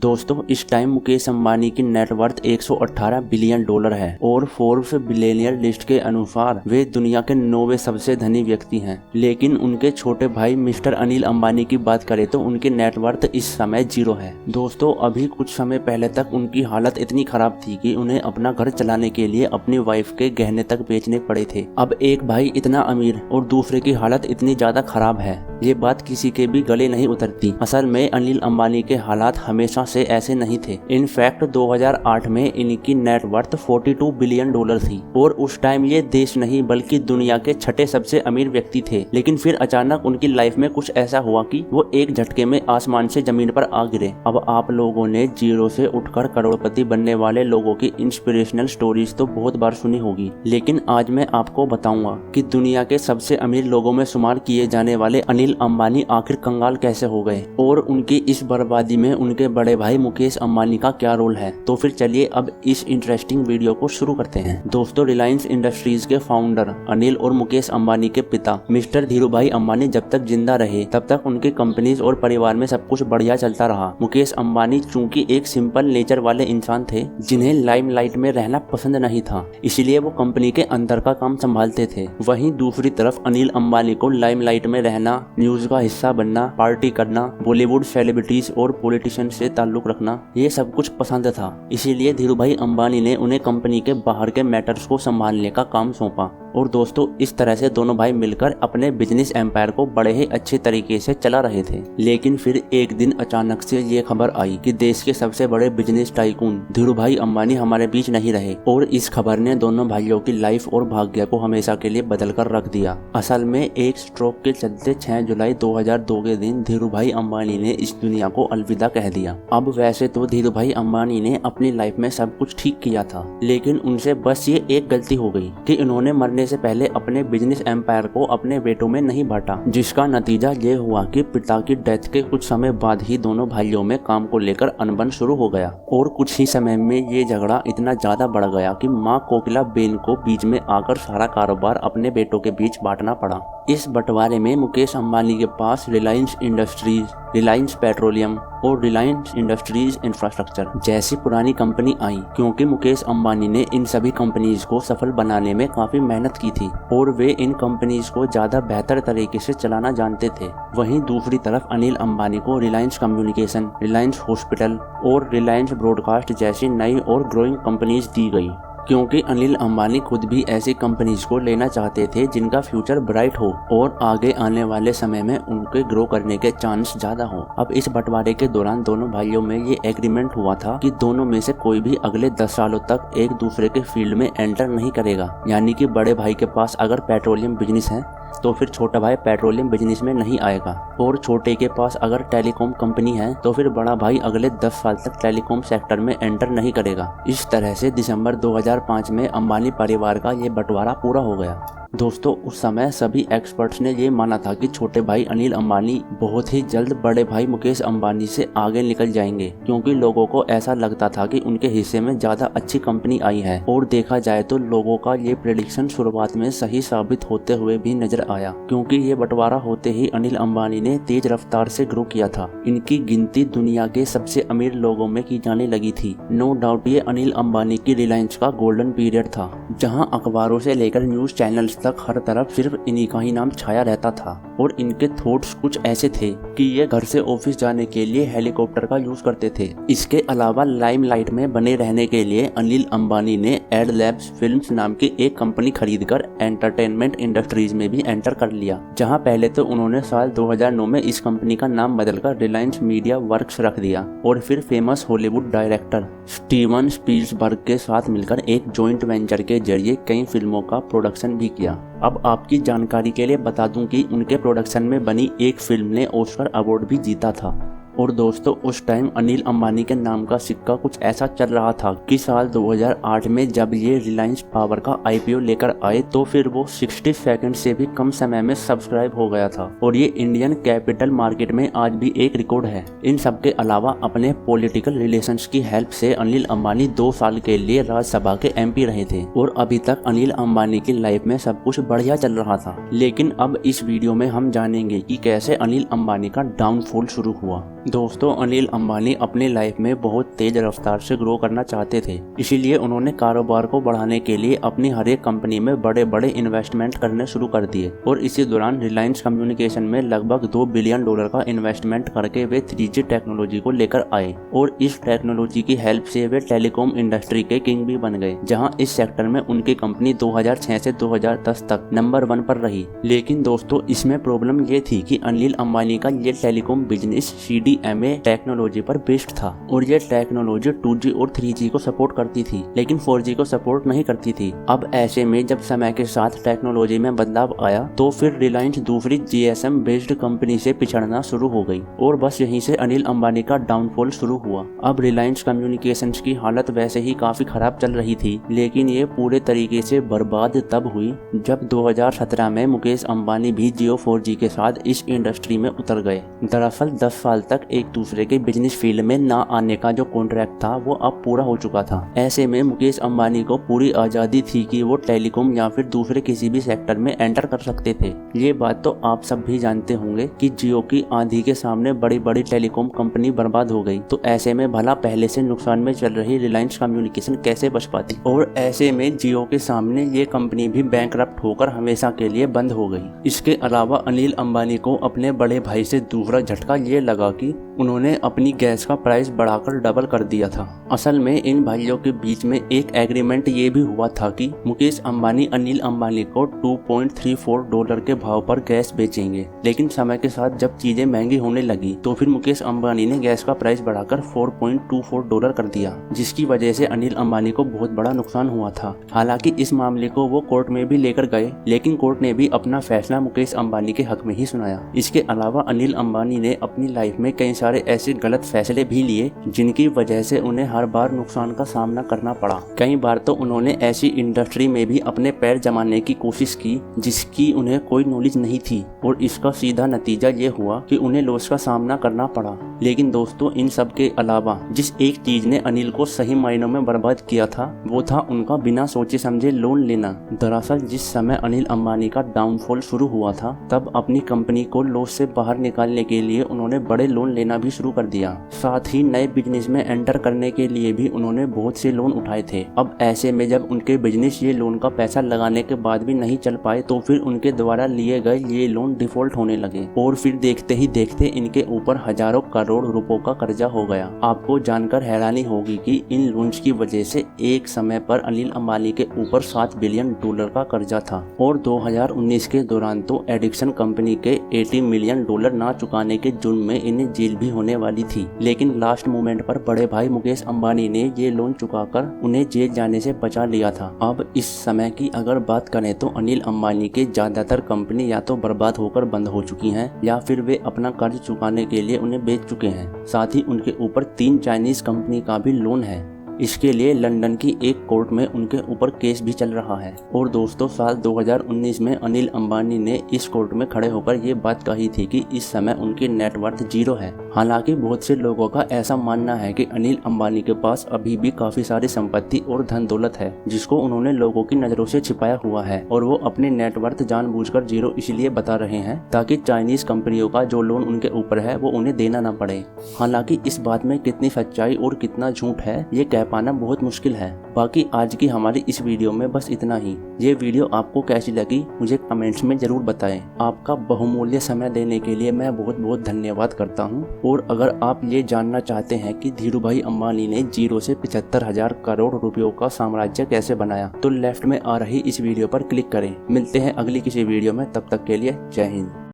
दोस्तों इस टाइम मुकेश अंबानी की नेटवर्थ 118 बिलियन डॉलर है और फोर्ब्स बिलियनियर लिस्ट के अनुसार वे दुनिया के 9वें सबसे धनी व्यक्ति हैं। लेकिन उनके छोटे भाई मिस्टर अनिल अंबानी की बात करें तो उनकी नेटवर्थ इस समय 0 है। दोस्तों अभी कुछ समय पहले तक उनकी हालत इतनी खराब थी कि उन्हें अपना घर चलाने के लिए अपनी वाइफ के गहने तक बेचने पड़े थे। अब एक भाई इतना अमीर और दूसरे की हालत इतनी ज्यादा खराब है, ये बात किसी के भी गले नहीं उतरती। असल में अनिल अंबानी के हालात हमेशा से ऐसे नहीं थे। इनफैक्ट 2008 में इनकी नेटवर्थ 42 बिलियन डॉलर थी और उस टाइम ये देश नहीं बल्कि दुनिया के छठे सबसे अमीर व्यक्ति थे। लेकिन फिर अचानक उनकी लाइफ में कुछ ऐसा हुआ कि वो एक झटके में आसमान से जमीन पर आ गिरे। अब आप लोगों ने जीरो से उठकर करोड़पति बनने वाले लोगों की इंस्पिरेशनल स्टोरीज तो बहुत बार सुनी होगी, लेकिन आज मैं आपको बताऊंगा कि दुनिया के सबसे अमीर लोगों में शुमार किए जाने वाले अनिल अंबानी आखिर कंगाल कैसे हो गए और उनकी इस बर्बादी में उनके बड़े भाई मुकेश अंबानी का क्या रोल है। तो फिर चलिए अब इस इंटरेस्टिंग वीडियो को शुरू करते हैं। दोस्तों रिलायंस इंडस्ट्रीज के फाउंडर अनिल और मुकेश अंबानी के पिता मिस्टर धीरूभाई अंबानी जब तक जिंदा रहे तब तक उनकी कंपनीज और परिवार में सब कुछ बढ़िया चलता रहा। मुकेश अंबानी चूंकि एक सिंपल नेचर वाले इंसान थे जिन्हें लाइमलाइट में रहना पसंद नहीं था, इसलिए वो कंपनी के अंदर का काम संभालते थे। वहीं दूसरी तरफ अनिल अंबानी को लाइमलाइट में रहना, न्यूज का हिस्सा बनना, पार्टी करना, बॉलीवुड सेलिब्रिटीज और पॉलिटिशियन से ताल्लुक रखना, ये सब कुछ पसंद था। इसीलिए धीरूभाई अंबानी ने उन्हें कंपनी के बाहर के मैटर्स को संभालने का काम सौंपा और दोस्तों इस तरह से दोनों भाई मिलकर अपने बिजनेस एम्पायर को बड़े ही अच्छे तरीके से चला रहे थे। लेकिन फिर एक दिन अचानक से ये खबर आई कि देश के सबसे बड़े बिजनेस टाइकून धीरूभाई अंबानी हमारे बीच नहीं रहे और इस खबर ने दोनों भाइयों की लाइफ और भाग्य को हमेशा के लिए बदल कर रख दिया। असल में एक स्ट्रोक के चलते 6 जुलाई 2002 के दिन धीरूभाई अंबानी ने इस दुनिया को अलविदा कह दिया। अब वैसे तो धीरूभाई अंबानी ने अपनी लाइफ में सब कुछ ठीक किया था, लेकिन उनसे बस ये एक गलती हो गई कि इन्होंने मरने से पहले अपने बिजनेस एम्पायर को अपने बेटों में नहीं बांटा, जिसका नतीजा ये हुआ कि पिता की डेथ के कुछ समय बाद ही दोनों भाइयों में काम को लेकर अनबन शुरू हो गया और कुछ ही समय में ये झगड़ा इतना ज्यादा बढ़ गया कि माँ कोकिला बेन को बीच में आकर सारा कारोबार अपने बेटों के बीच बांटना पड़ा। इस बंटवारे में मुकेश अंबानी के पास रिलायंस इंडस्ट्रीज, रिलायंस पेट्रोलियम और रिलायंस इंडस्ट्रीज इंफ्रास्ट्रक्चर जैसी पुरानी कंपनी आई, क्योंकि मुकेश अंबानी ने इन सभी कंपनीज को सफल बनाने में काफी मेहनत की थी और वे इन कंपनीज को ज्यादा बेहतर तरीके से चलाना जानते थे। वहीं दूसरी तरफ अनिल अंबानी को रिलायंस कम्युनिकेशन, रिलायंस हॉस्पिटल और रिलायंस ब्रॉडकास्ट जैसी नई और ग्रोइंग कंपनीज दी गई, क्योंकि अनिल अंबानी खुद भी ऐसी कंपनीज को लेना चाहते थे जिनका फ्यूचर ब्राइट हो और आगे आने वाले समय में उनके ग्रो करने के चांस ज्यादा हो। अब इस बंटवारे के दौरान दोनों भाइयों में ये एग्रीमेंट हुआ था कि दोनों में से कोई भी अगले 10 सालों तक एक दूसरे के फील्ड में एंटर नहीं करेगा। यानी कि बड़े भाई के पास अगर पेट्रोलियम बिजनेस है तो फिर छोटा भाई पेट्रोलियम बिजनेस में नहीं आएगा और छोटे के पास अगर टेलीकॉम कंपनी है तो फिर बड़ा भाई अगले 10 साल तक टेलीकॉम सेक्टर में एंटर नहीं करेगा। इस तरह से दिसंबर 2005 में अंबानी परिवार का ये बंटवारा पूरा हो गया। दोस्तों उस समय सभी एक्सपर्ट्स ने ये माना था कि छोटे भाई अनिल अंबानी बहुत ही जल्द बड़े भाई मुकेश अंबानी से आगे निकल जाएंगे, क्योंकि लोगों को ऐसा लगता था कि उनके हिस्से में ज्यादा अच्छी कंपनी आई है। और देखा जाए तो लोगों का ये प्रेडिक्शन शुरुआत में सही साबित होते हुए भी नजर आया, क्योंकि ये बंटवारा होते ही अनिल अंबानी ने तेज रफ्तार से ग्रो किया था। इनकी गिनती दुनिया के सबसे अमीर लोगों में की जाने लगी थी। नो डाउट ये अनिल अंबानी की रिलायंस का गोल्डन पीरियड था, जहाँ अखबारों से लेकर न्यूज चैनल्स तक हर तरफ सिर्फ इन्हीं का ही नाम छाया रहता था। और इनके थॉट्स कुछ ऐसे थे कि ये घर से ऑफिस जाने के लिए हेलीकॉप्टर का यूज करते थे। इसके अलावा लाइमलाइट में बने रहने के लिए अनिल अंबानी ने एड लैब्स फिल्म्स नाम की एक कंपनी खरीदकर एंटरटेनमेंट इंडस्ट्रीज में भी एंटर कर लिया, जहां पहले तो उन्होंने साल 2009 में इस कंपनी का नाम बदलकर रिलायंस मीडिया वर्क्स रख दिया और फिर famous Hollywood director Steven Spielberg के साथ मिलकर एक जॉइंट वेंचर के जरिए कई फिल्मों का प्रोडक्शन भी किया। अब आपकी जानकारी के लिए बता दूं कि उनके प्रोडक्शन में बनी एक फिल्म ने ऑस्कर अवार्ड भी जीता था। और दोस्तों उस टाइम अनिल अंबानी के नाम का सिक्का कुछ ऐसा चल रहा था कि साल 2008 में जब ये रिलायंस पावर का आईपीओ लेकर आए तो फिर वो 60 सेकंड से भी कम समय में सब्सक्राइब हो गया था और ये इंडियन कैपिटल मार्केट में आज भी एक रिकॉर्ड है। इन सब के अलावा अपने पॉलिटिकल रिलेशंस की हेल्प से अनिल अंबानी 2 साल के लिए राज्यसभा के एमपी रहे थे और अभी तक अनिल अंबानी की लाइफ में सब कुछ बढ़िया चल रहा था। लेकिन अब इस वीडियो में हम जानेंगे कि कैसे अनिल अंबानी का डाउनफॉल शुरू हुआ। दोस्तों, अनिल अंबानी अपनी लाइफ में बहुत तेज रफ्तार से ग्रो करना चाहते थे, इसीलिए उन्होंने कारोबार को बढ़ाने के लिए अपनी हर एक कंपनी में बड़े बड़े इन्वेस्टमेंट करने शुरू कर दिए और इसी दौरान रिलायंस कम्युनिकेशन में लगभग $2 बिलियन का इन्वेस्टमेंट करके वे 3G टेक्नोलॉजी को लेकर आए और इस टेक्नोलॉजी की हेल्प से वे टेलीकॉम इंडस्ट्री के किंग भी बन गए, जहाँ इस सेक्टर में उनकी कंपनी 2006 से 2010 तक नंबर 1 पर रही। लेकिन दोस्तों, इसमें प्रॉब्लम ये थी कि अनिल अंबानी का ये टेलीकॉम बिजनेस CDMA टेक्नोलॉजी पर बेस्ड था और ये टेक्नोलॉजी 2G और 3G को सपोर्ट करती थी, लेकिन 4G को सपोर्ट नहीं करती थी। अब ऐसे में जब समय के साथ टेक्नोलॉजी में बदलाव आया तो फिर रिलायंस दूसरी GSM बेस्ड कंपनी से पिछड़ना शुरू हो गई और बस यहीं से अनिल अंबानी का डाउनफॉल शुरू हुआ। अब रिलायंस कम्युनिकेशंस की हालत वैसे ही काफी खराब चल रही थी, लेकिन ये पूरे तरीके से बर्बाद तब हुई जब 2017 में मुकेश अंबानी भी Jio 4G के साथ इस इंडस्ट्री में उतर गए। दरअसल 10 साल तक एक दूसरे के बिजनेस फील्ड में ना आने का जो कॉन्ट्रैक्ट था वो अब पूरा हो चुका था। ऐसे में मुकेश अंबानी को पूरी आजादी थी कि वो टेलीकॉम या फिर दूसरे किसी भी सेक्टर में एंटर कर सकते थे। ये बात तो आप सब भी जानते होंगे कि जियो की आंधी के सामने बड़ी बड़ी टेलीकॉम कंपनी बर्बाद हो गई, तो ऐसे में भला पहले से नुकसान में चल रही रिलायंस कम्युनिकेशन कैसे बच पाती। और ऐसे में जियो के सामने ये कंपनी भी बैंकरप्ट होकर हमेशा के लिए बंद हो गई। इसके अलावा अनिल अंबानी को अपने बड़े भाई से दूसरा झटका ये लगा कि उन्होंने अपनी गैस का प्राइस बढ़ाकर डबल कर दिया था। असल में इन भाइयों के बीच में एक एग्रीमेंट ये भी हुआ था कि मुकेश अंबानी अनिल अंबानी को $2.34 के भाव पर गैस बेचेंगे, लेकिन समय के साथ जब चीजें महंगी होने लगी तो फिर मुकेश अंबानी ने गैस का प्राइस बढ़ाकर $4.24 कर दिया, जिसकी वजह से अनिल अंबानी को बहुत बड़ा नुकसान हुआ था। हालांकि इस मामले को वो कोर्ट में भी लेकर गए, लेकिन कोर्ट ने भी अपना फैसला मुकेश अंबानी के हक में ही सुनाया। इसके अलावा अनिल अंबानी ने अपनी लाइफ में कई सारे ऐसे गलत फैसले भी लिए जिनकी वजह से उन्हें हर बार नुकसान का सामना करना पड़ा। कई बार तो उन्होंने ऐसी इंडस्ट्री में भी अपने पैर जमाने की कोशिश की जिसकी उन्हें कोई नॉलेज नहीं थी और इसका सीधा नतीजा ये हुआ कि उन्हें लॉस का सामना करना पड़ा। लेकिन दोस्तों, इन सब के अलावा जिस एक चीज ने अनिल को सही मायनों में बर्बाद किया था वो था उनका बिना सोचे समझे लोन लेना। दरअसल जिस समय अनिल अंबानी का डाउनफॉल शुरू हुआ था तब अपनी कंपनी को लॉस से बाहर निकालने के लिए उन्होंने बड़े लोन लेना भी शुरू कर दिया। साथ ही नए बिजनेस में एंटर करने के लिए भी उन्होंने बहुत से लोन उठाए थे। अब ऐसे में जब उनके बिजनेस ये लोन का पैसा लगाने के बाद भी नहीं चल पाए तो फिर उनके द्वारा लिए गए ये लोन डिफॉल्ट होने लगे और फिर देखते ही देखते इनके ऊपर हजारों करोड़ रुपयों का कर्जा हो गया। आपको जानकर हैरानी होगी कि इन लोन्स की वजह से एक समय पर अनिल अंबानी के ऊपर $7 बिलियन का कर्जा था और 2019 के दौरान तो एडिक्शन कंपनी के $80 मिलियन ना चुकाने के जुर्म में इन्हें जेल भी होने वाली थी। लेकिन लास्ट मोमेंट पर बड़े भाई मुकेश अंबानी ने ये लोन चुकाकर उन्हें जेल जाने से बचा लिया था। अब इस समय की अगर बात करें तो अनिल अंबानी के ज्यादातर कंपनी या तो बर्बाद होकर बंद हो चुकी हैं या फिर वे अपना कर्ज चुकाने के लिए उन्हें बेच चुके हैं। साथ ही उनके ऊपर 3 चाइनीज कंपनी का भी लोन है। इसके लिए लंदन की एक कोर्ट में उनके ऊपर केस भी चल रहा है। और दोस्तों, साल 2019 में अनिल अंबानी ने इस कोर्ट में खड़े होकर ये बात कही थी कि इस समय उनकी नेटवर्थ 0 है। हालांकि बहुत से लोगों का ऐसा मानना है कि अनिल अंबानी के पास अभी भी काफी सारी संपत्ति और धन दौलत है जिसको उन्होंने लोगों की नजरों से छिपाया हुआ है और वो अपने नेटवर्थ जानबूझकर 0 इसलिए बता रहे हैं ताकि चाइनीज कंपनियों का जो लोन उनके ऊपर है वो उन्हें देना न पड़े। हालांकि इस बात में कितनी सच्चाई और कितना झूठ है ये कह पाना बहुत मुश्किल है। बाकी आज की हमारी इस वीडियो में बस इतना ही। ये वीडियो आपको कैसी लगी मुझे कमेंट्स में जरूर बताएं। आपका बहुमूल्य समय देने के लिए मैं बहुत बहुत धन्यवाद करता हूं। और अगर आप ये जानना चाहते हैं कि धीरूभाई अंबानी ने 0 से 75,000 करोड़ रुपयों का साम्राज्य कैसे बनाया तो लेफ्ट में आ रही इस वीडियो पर क्लिक करें। मिलते हैं अगली किसी वीडियो में, तब तक के लिए जय हिंद।